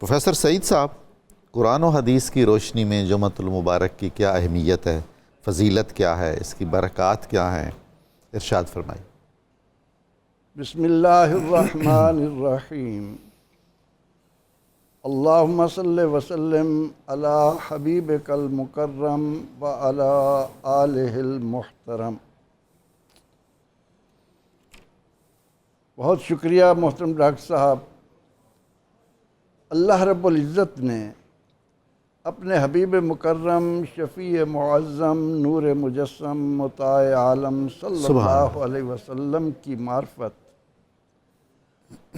Professor سعید صاحب، قرآن و حدیث کی روشنی میں جمعۃ المبارک کی کیا اہمیت ہے، فضیلت کیا ہے، اس کی برکات کیا ہیں، ارشاد فرمائیے۔ بسم اللہ الرحمن الرحیم۔ اللہم صلی وسلم علی حبیبک المکرم وعلی آلہ المحترم۔ بہت شکریہ محترم ڈاکٹر صاحب۔ اللہ رب العزت نے اپنے حبیب مکرم، شفیع معظم، نور مجسم، مطاع عالم صلی اللہ علیہ وسلم کی معرفت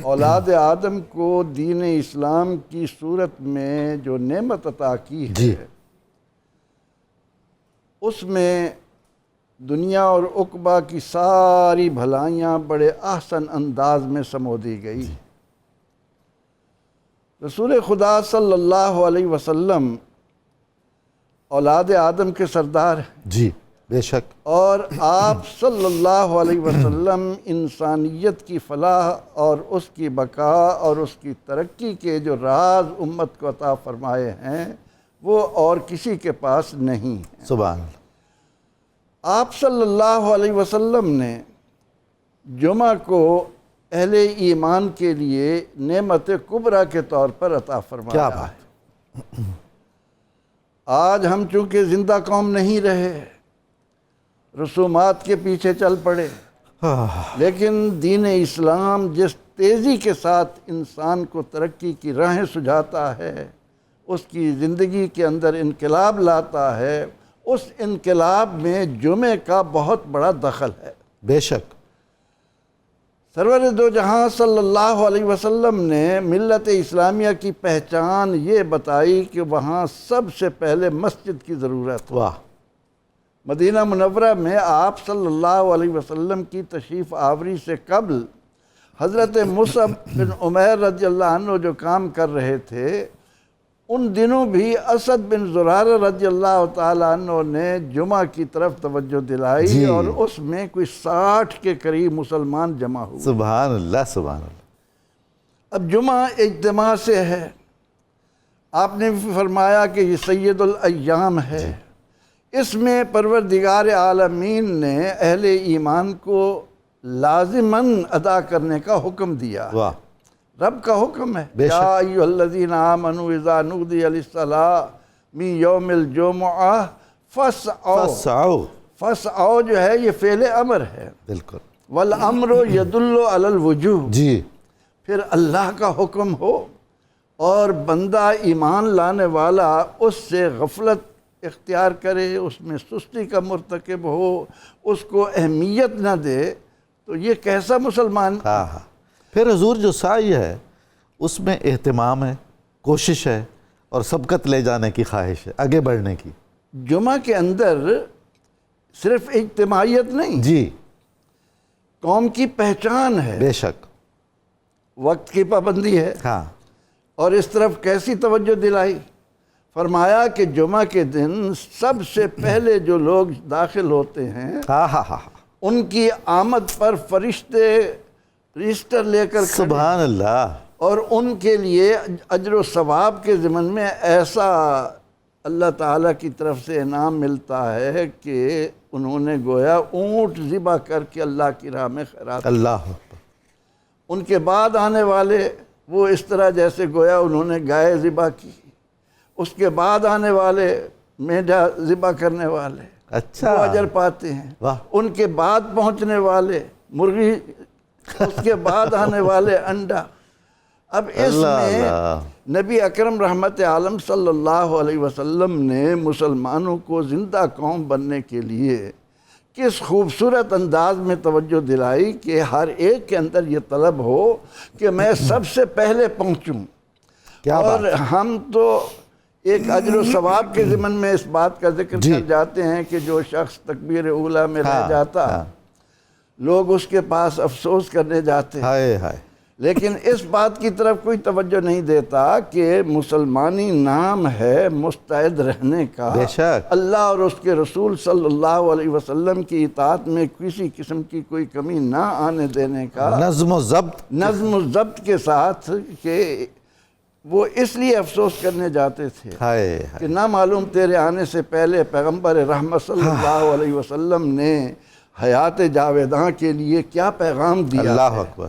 اولاد آدم کو دین اسلام کی صورت میں جو نعمت عطا کی ہے، اس میں دنیا اور عقبہ کی ساری بھلائیاں بڑے احسن انداز میں سمو دی گئی۔ رسول خدا صلی اللہ علیہ وسلم اولاد آدم کے سردار ہیں، جی بے شک، اور آپ صلی اللہ علیہ وسلم انسانیت کی فلاح اور اس کی بقا اور اس کی ترقی کے جو راز امت کو عطا فرمائے ہیں وہ اور کسی کے پاس نہیں ہیں۔ سبحان اللہ۔ آپ صلی اللہ علیہ وسلم نے جمعہ کو اہل ایمان کے لیے نعمت کبریٰ کے طور پر عطا فرمایا کیا ہے۔ بات! آج ہم چونکہ زندہ قوم نہیں رہے، رسومات کے پیچھے چل پڑے، لیکن دین اسلام جس تیزی کے ساتھ انسان کو ترقی کی راہیں سجھاتا ہے، اس کی زندگی کے اندر انقلاب لاتا ہے، اس انقلاب میں جمعے کا بہت بڑا دخل ہے۔ بے شک۔ سرور دو جہاں صلی اللہ علیہ وسلم نے ملت اسلامیہ کی پہچان یہ بتائی کہ وہاں سب سے پہلے مسجد کی ضرورت ہے۔ واہ! مدینہ منورہ میں آپ صلی اللہ علیہ وسلم کی تشریف آوری سے قبل حضرت مصعب بن عمیر رضی اللہ عنہ جو کام کر رہے تھے، ان دنوں بھی اسد بن زرارہ رضی اللہ تعالیٰ عنہ نے جمعہ کی طرف توجہ دلائی، اور اس میں کوئی 60 کے قریب مسلمان جمع ہوئے۔ سبحان اللہ، سبحان اللہ۔ اب جمعہ اجتماع سے ہے، آپ نے بھی فرمایا کہ یہ سید الایام ہے، اس میں پروردگار عالمین نے اہل ایمان کو لازماً ادا کرنے کا حکم دیا۔ واہ! رب کا حکم ہے، بے شک۔ یا ایھا الذین آمنوا اذا نودی للصلاۃ من یوم الجمعہ فاسعوا۔ فاسعوا جو ہے یہ فعل امر ہے، بالکل۔ والامر یدل علی الوجوب۔ جی، پھر اللہ کا حکم ہو اور بندہ ایمان لانے والا اس سے غفلت اختیار کرے، اس میں سستی کا مرتکب ہو، اس کو اہمیت نہ دے، تو یہ کیسا مسلمان؟ ہاں ہاں۔ پھر حضور جو سعی ہے اس میں اہتمام ہے، کوشش ہے، اور سبقت لے جانے کی خواہش ہے، آگے بڑھنے کی۔ جمعہ کے اندر صرف اجتماعیت نہیں، جی قوم کی پہچان ہے، بے شک۔ وقت کی پابندی ہے، ہاں، اور اس طرف کیسی توجہ دلائی؟ فرمایا کہ جمعہ کے دن سب سے پہلے جو لوگ داخل ہوتے ہیں، ہاں ہاں ہاں، ان کی آمد پر فرشتے رجسٹر لے کر کھڑے، سبحان اللہ۔ اور ان کے لیے اجر و ثواب کے ضمن میں ایسا اللہ تعالیٰ کی طرف سے انعام ملتا ہے کہ انہوں نے گویا اونٹ ذبح کر کے اللہ کی راہ میں خیرات۔ اللہ اکبر۔ ان کے بعد آنے والے وہ اس طرح جیسے گویا انہوں نے گائے ذبح کی، اس کے بعد آنے والے میڈا ذبح کرنے والے، اچھا، وہ اجر پاتے ہیں۔ واہ! ان کے بعد پہنچنے والے مرغی، اس کے بعد آنے والے انڈا۔ اب اس میں نبی اکرم رحمت عالم صلی اللہ علیہ وسلم نے مسلمانوں کو زندہ قوم بننے کے لیے کس خوبصورت انداز میں توجہ دلائی کہ ہر ایک کے اندر یہ طلب ہو کہ میں سب سے پہلے پہنچوں۔ اور ہم تو ایک اجر و ثواب کے ضمن میں اس بات کا ذکر کر جاتے ہیں کہ جو شخص تکبیر اولیٰ میں رہ جاتا، لوگ اس کے پاس افسوس کرنے جاتے، لیکن اس بات کی طرف کوئی توجہ نہیں دیتا کہ مسلمانی نام ہے مستعد رہنے کا، بے شک، اللہ اور اس کے رسول صلی اللہ علیہ وسلم کی اطاعت میں کسی قسم کی کوئی کمی نہ آنے دینے کا، نظم و ضبط کے ساتھ کہ وہ اس لیے افسوس کرنے جاتے تھے ہائے کہ نہ معلوم تیرے آنے سے پہلے پیغمبر رحمت صلی اللہ علیہ وسلم نے حیات جاویداں کے لیے کیا پیغام دیا اللہ ہے۔ اکبر،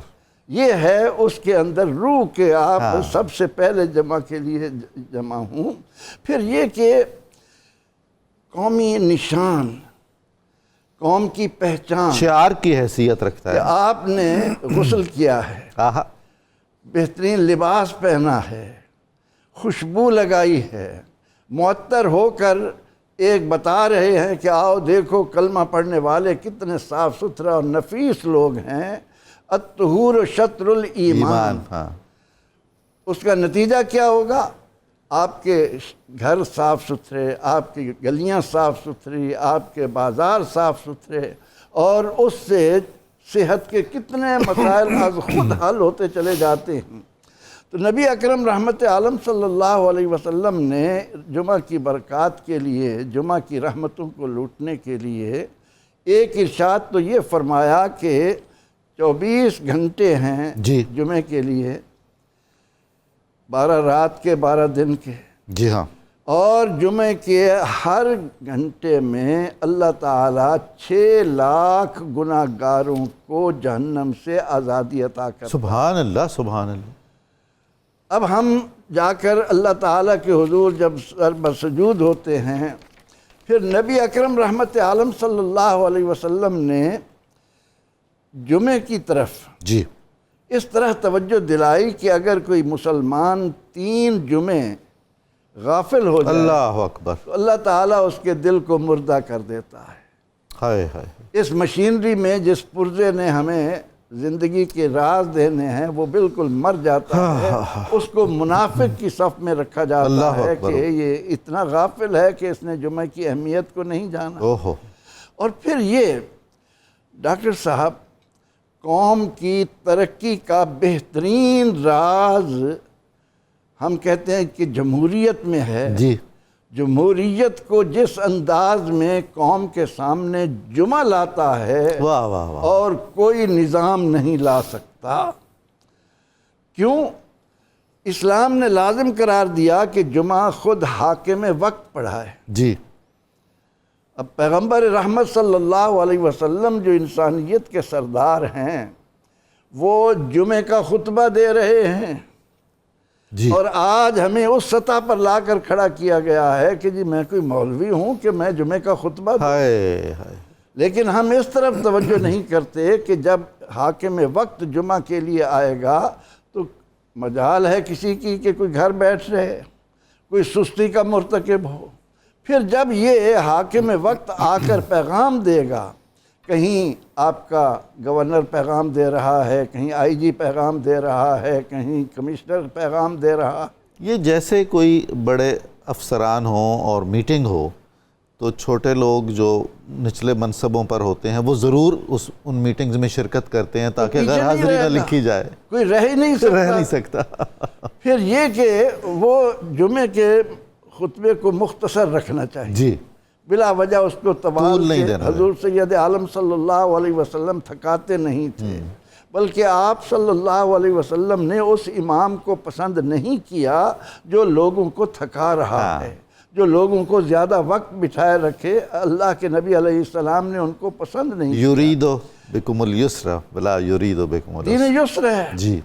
یہ ہے اس کے اندر روح کہ آپ سب سے پہلے جمع کے لیے جمع ہوں۔ پھر یہ کہ قومی نشان، قوم کی پہچان، شعار کی حیثیت رکھتا کہ ہے۔ آپ نے غسل کیا ہے، آہا، بہترین لباس پہنا ہے، خوشبو لگائی ہے، معطر ہو کر ایک بتا رہے ہیں کہ آؤ دیکھو کلمہ پڑھنے والے کتنے صاف ستھرا اور نفیس لوگ ہیں۔ الطہور شطر الایمان۔ ایمان، ہاں، اس کا نتیجہ کیا ہوگا؟ آپ کے گھر صاف ستھرے، آپ کی گلیاں صاف ستھری، آپ کے بازار صاف ستھرے، اور اس سے صحت کے کتنے مسائل از خود حل ہوتے چلے جاتے ہیں۔ تو نبی اکرم رحمت عالم صلی اللہ علیہ وسلم نے جمعہ کی برکات کے لیے، جمعہ کی رحمتوں کو لوٹنے کے لیے ایک ارشاد تو یہ فرمایا کہ 24 گھنٹے ہیں جی جمعے کے لیے، 12 رات کے 12 دن کے، جی ہاں، اور جمعے کے ہر گھنٹے میں اللہ تعالیٰ 6 لاکھ گناہ گاروں کو جہنم سے آزادی عطا کرتا ہے۔ سبحان اللہ، سبحان اللہ۔ اب ہم جا کر اللہ تعالیٰ کے حضور جب سر بسجود ہوتے ہیں، پھر نبی اکرم رحمت عالم صلی اللہ علیہ وسلم نے جمعے کی طرف جی اس طرح توجہ دلائی کہ اگر کوئی مسلمان 3 جمعے غافل ہو جائے اللہ اکبر، تو اللہ تعالیٰ اس کے دل کو مردہ کر دیتا ہے۔ ہائے ہائے، اس مشینری میں جس پرزے نے ہمیں زندگی کے راز دینے ہیں وہ بالکل مر جاتا ہے، اس کو منافق کی صف میں رکھا جاتا اللہ ہے اکبر۔ کہ یہ اتنا غافل ہے کہ اس نے جمعہ کی اہمیت کو نہیں جانا۔ اوہو، اور پھر یہ ڈاکٹر صاحب، قوم کی ترقی کا بہترین راز ہم کہتے ہیں کہ جمہوریت میں ہے۔ جی جمہوریت کو جس انداز میں قوم کے سامنے جمعہ لاتا ہے، واہ واہ واہ، اور کوئی نظام نہیں لا سکتا۔ کیوں؟ اسلام نے لازم قرار دیا کہ جمعہ خود حاکم وقت پڑھائے۔ جی اب پیغمبر رحمت صلی اللہ علیہ وسلم جو انسانیت کے سردار ہیں، وہ جمعے کا خطبہ دے رہے ہیں، جی، اور آج ہمیں اس سطح پر لا کر کھڑا کیا گیا ہے کہ جی میں کوئی مولوی ہوں کہ میں جمعے کا خطبہ دوں۔ ہائے ہائے، لیکن ہم اس طرف توجہ نہیں کرتے کہ جب حاکم وقت جمعہ کے لیے آئے گا تو مجال ہے کسی کی کہ کوئی گھر بیٹھ رہے، کوئی سستی کا مرتکب ہو۔ پھر جب یہ حاکم وقت آ کر پیغام دے گا، کہیں آپ کا گورنر پیغام دے رہا ہے، کہیں آئی جی پیغام دے رہا ہے، کہیں کمشنر پیغام دے رہا، یہ جیسے کوئی بڑے افسران ہوں اور میٹنگ ہو تو چھوٹے لوگ جو نچلے منصبوں پر ہوتے ہیں وہ ضرور ان میٹنگز میں شرکت کرتے ہیں تاکہ پیچھے غیر نہیں حاضری نہ رہنا۔ لکھی جائے، کوئی رہ ہی نہیں رہ نہیں سکتا۔ سکتا۔ پھر یہ کہ وہ جمعے کے خطبے کو مختصر رکھنا چاہیے، جی، بلا وجہ اس کو طوال طول نہیں کے دینا۔ حضور سید عالم صلی اللہ علیہ وسلم تھکاتے نہیں تھے، بلکہ آپ صلی اللہ علیہ وسلم نے اس امام کو پسند نہیں کیا جو لوگوں کو تھکا رہا ہے، جو لوگوں کو زیادہ وقت بٹھائے رکھے۔ اللہ کے نبی علیہ السلام نے ان کو پسند نہیں کیا۔ یریدو بکم الیسر ولا یریدو بکم العسر۔ دین یسر ہے۔ جی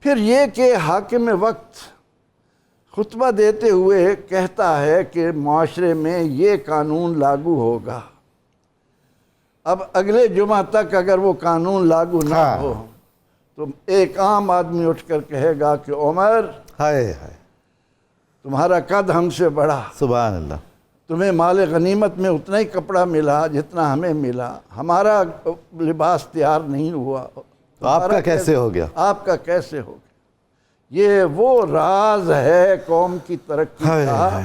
پھر یہ کہ حاکم وقت خطبہ دیتے ہوئے کہتا ہے کہ معاشرے میں یہ قانون لاگو ہوگا۔ اب اگلے جمعہ تک اگر وہ قانون لاگو نہ ہو تو ایک عام آدمی اٹھ کر کہے گا کہ عمر، ہائے ہائے، تمہارا قد ہم سے بڑھا، سبحان اللہ، تمہیں مال غنیمت میں اتنا ہی کپڑا ملا جتنا ہمیں ملا، ہمارا لباس تیار نہیں ہوا، تو آپ کا کیسے ہو گیا؟ آپ کا کیسے ہو گیا؟ یہ وہ راز ہے قوم کی ترقی کا،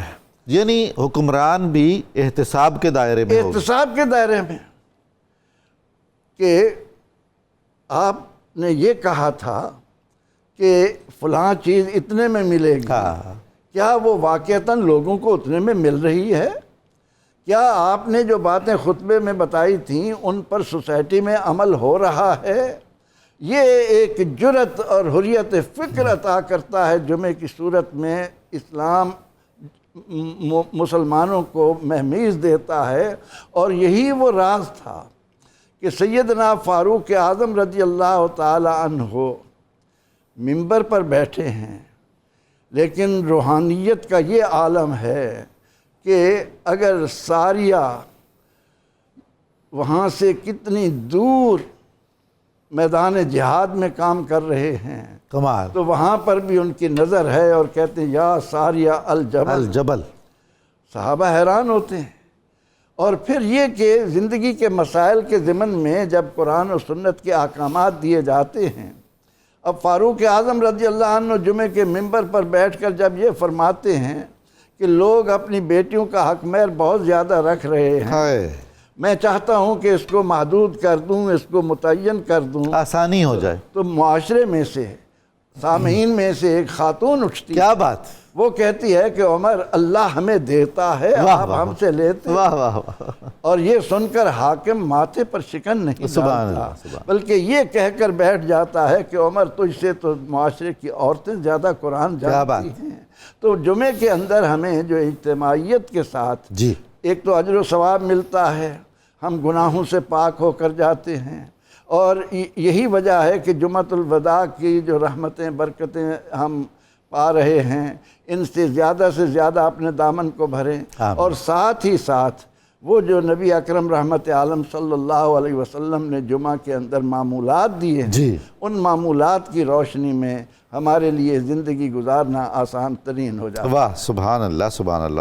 یعنی حکمران بھی احتساب کے دائرے میں ہوگا۔ احتساب کے دائرے میں، کہ آپ نے یہ کہا تھا کہ فلاں چیز اتنے میں ملے گی، کیا وہ واقعتاً لوگوں کو اتنے میں مل رہی ہے؟ کیا آپ نے جو باتیں خطبے میں بتائی تھیں ان پر سوسائٹی میں عمل ہو رہا ہے؟ یہ ایک جرت اور حریت فکر عطا کرتا ہے جمعے کی صورت میں، اسلام مسلمانوں کو مہمیز دیتا ہے۔ اور یہی وہ راز تھا کہ سیدنا فاروق اعظم رضی اللہ تعالی عنہ منبر پر بیٹھے ہیں، لیکن روحانیت کا یہ عالم ہے کہ اگر ساریہ وہاں سے کتنی دور میدان جہاد میں کام کر رہے ہیں، کمال، تو وہاں پر بھی ان کی نظر ہے اور کہتے ہیں یا ساریہ الجبل، الجبل۔ صحابہ حیران ہوتے ہیں۔ اور پھر یہ کہ زندگی کے مسائل کے ضمن میں جب قرآن و سنت کے احکامات دیے جاتے ہیں، اب فاروق اعظم رضی اللہ عنہ جمعے کے منبر پر بیٹھ کر جب یہ فرماتے ہیں کہ لوگ اپنی بیٹیوں کا حق مہر بہت زیادہ رکھ رہے ہیں، ہائے، میں چاہتا ہوں کہ اس کو محدود کر دوں، اس کو متعین کر دوں، آسانی ہو جائے۔ تو معاشرے میں سے سامعین میں سے ایک خاتون اٹھتی، کیا بات، وہ کہتی ہے کہ عمر اللہ ہمیں دیتا ہے، واہ آپ واہ ہم سے لیتے ہیں۔ واہ واہ واہ، اور یہ سن کر حاکم ماتھے پر شکن نہیں سبحان ڈالتا، اللہ، سبحان، بلکہ یہ کہہ کر بیٹھ جاتا ہے کہ عمر تجھ سے تو معاشرے کی عورتیں زیادہ قرآن جانتی ہیں۔ تو جمعے کے اندر ہمیں جو اجتماعیت کے ساتھ جی، ایک تو اجر و ثواب ملتا ہے، ہم گناہوں سے پاک ہو کر جاتے ہیں، اور یہی وجہ ہے کہ جمعۃ الوداع کی جو رحمتیں برکتیں ہم پا رہے ہیں، ان سے زیادہ اپنے دامن کو بھریں۔ آمین۔ اور ساتھ ہی ساتھ وہ جو نبی اکرم رحمت عالم صلی اللہ علیہ وسلم نے جمعہ کے اندر معمولات دیے ہیں، جی، ان معمولات کی روشنی میں ہمارے لیے زندگی گزارنا آسان ترین ہو جاتا ہے۔ واہ، سبحان اللہ، سبحان اللہ۔